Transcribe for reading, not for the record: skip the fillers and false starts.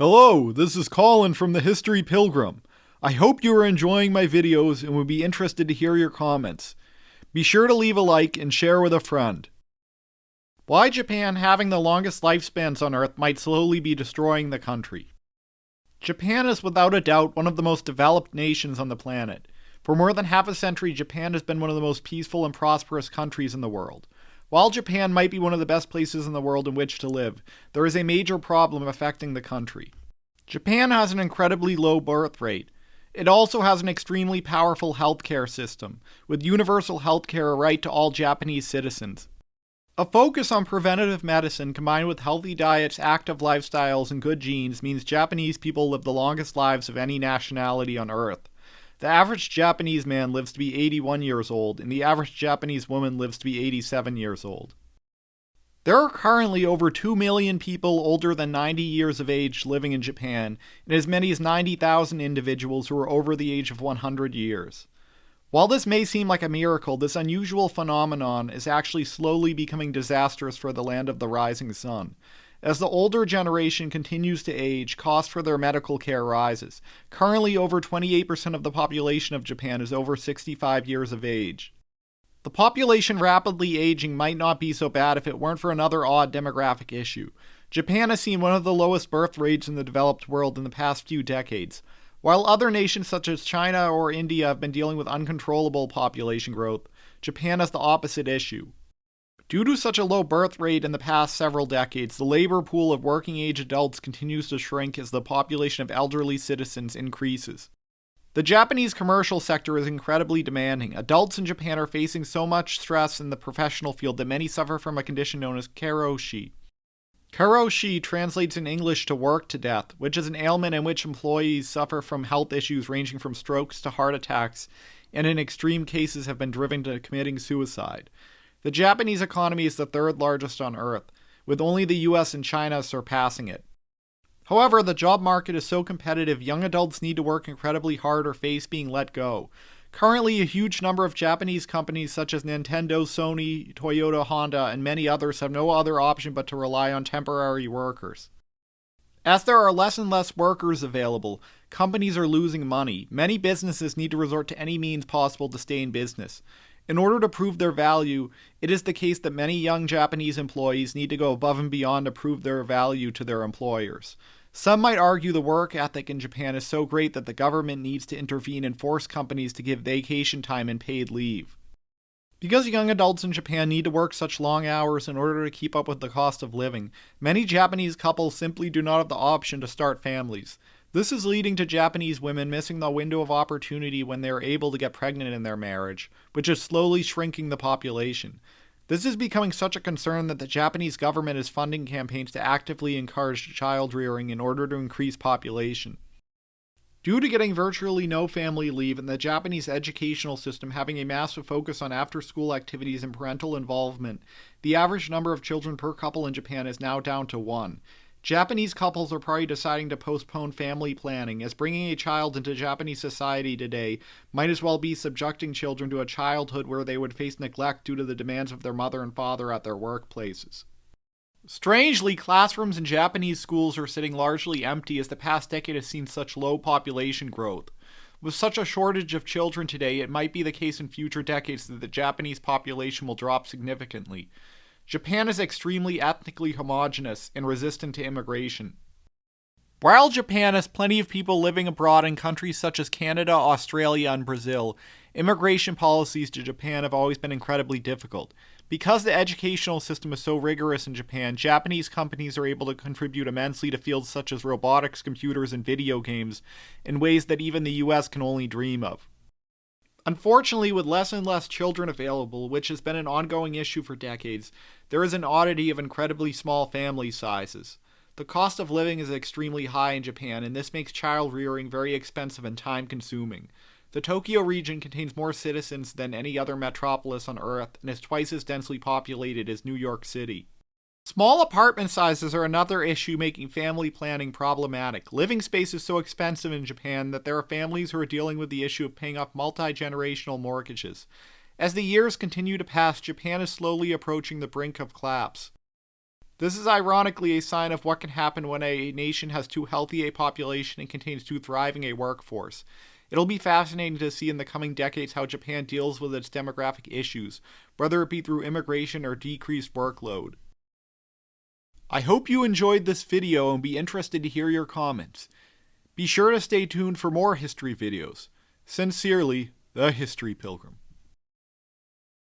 Hello, this is Colin from the History Pilgrim. I hope you are enjoying my videos and would be interested to hear your comments. Be sure to leave a like and share with a friend. Why Japan having the longest lifespans on Earth might slowly be destroying the country. Japan is without a doubt one of the most developed nations on the planet. For more than half a century, Japan has been one of the most peaceful and prosperous countries in the world. While Japan might be one of the best places in the world in which to live, there is a major problem affecting the country. Japan has an incredibly low birth rate. It also has an extremely powerful healthcare system, with universal healthcare a right to all Japanese citizens. A focus on preventative medicine combined with healthy diets, active lifestyles, and good genes means Japanese people live the longest lives of any nationality on Earth. The average Japanese man lives to be 81 years old, and the average Japanese woman lives to be 87 years old. There are currently over 2 million people older than 90 years of age living in Japan, and as many as 90,000 individuals who are over the age of 100 years. While this may seem like a miracle, this unusual phenomenon is actually slowly becoming disastrous for the land of the rising sun. As the older generation continues to age, cost for their medical care rises. Currently, over 28% of the population of Japan is over 65 years of age. The population rapidly aging might not be so bad if it weren't for another odd demographic issue. Japan has seen one of the lowest birth rates in the developed world in the past few decades. While other nations such as China or India have been dealing with uncontrollable population growth, Japan has the opposite issue. Due to such a low birth rate in the past several decades, the labor pool of working-age adults continues to shrink as the population of elderly citizens increases. The Japanese commercial sector is incredibly demanding. Adults in Japan are facing so much stress in the professional field that many suffer from a condition known as karoshi. Karoshi translates in English to work to death, which is an ailment in which employees suffer from health issues ranging from strokes to heart attacks, and in extreme cases have been driven to committing suicide. The Japanese economy is the third largest on Earth, with only the US and China surpassing it. However, the job market is so competitive, young adults need to work incredibly hard or face being let go. Currently, a huge number of Japanese companies such as Nintendo, Sony, Toyota, Honda, and many others have no other option but to rely on temporary workers. As there are less and less workers available, companies are losing money. Many businesses need to resort to any means possible to stay in business. In order to prove their value, it is the case that many young Japanese employees need to go above and beyond to prove their value to their employers. Some might argue the work ethic in Japan is so great that the government needs to intervene and force companies to give vacation time and paid leave. Because young adults in Japan need to work such long hours in order to keep up with the cost of living, many Japanese couples simply do not have the option to start families. This is leading to Japanese women missing the window of opportunity when they are able to get pregnant in their marriage, which is slowly shrinking the population. This is becoming such a concern that the Japanese government is funding campaigns to actively encourage child rearing in order to increase population. Due to getting virtually no family leave and the Japanese educational system having a massive focus on after-school activities and parental involvement, the average number of children per couple in Japan is now down to 1. Japanese couples are probably deciding to postpone family planning, as bringing a child into Japanese society today might as well be subjecting children to a childhood where they would face neglect due to the demands of their mother and father at their workplaces. Strangely, classrooms in Japanese schools are sitting largely empty as the past decade has seen such low population growth. With such a shortage of children today, it might be the case in future decades that the Japanese population will drop significantly. Japan is extremely ethnically homogeneous and resistant to immigration. While Japan has plenty of people living abroad in countries such as Canada, Australia, and Brazil, immigration policies to Japan have always been incredibly difficult. Because the educational system is so rigorous in Japan, Japanese companies are able to contribute immensely to fields such as robotics, computers, and video games in ways that even the US can only dream of. Unfortunately, with less and less children available, which has been an ongoing issue for decades, there is an oddity of incredibly small family sizes. The cost of living is extremely high in Japan, and this makes child rearing very expensive and time-consuming. The Tokyo region contains more citizens than any other metropolis on Earth and is twice as densely populated as New York City. Small apartment sizes are another issue making family planning problematic. Living space is so expensive in Japan that there are families who are dealing with the issue of paying off multi-generational mortgages. As the years continue to pass, Japan is slowly approaching the brink of collapse. This is ironically a sign of what can happen when a nation has too healthy a population and contains too thriving a workforce. It'll be fascinating to see in the coming decades how Japan deals with its demographic issues, whether it be through immigration or decreased workload. I hope you enjoyed this video and be interested to hear your comments. Be sure to stay tuned for more history videos. Sincerely, the History Pilgrim.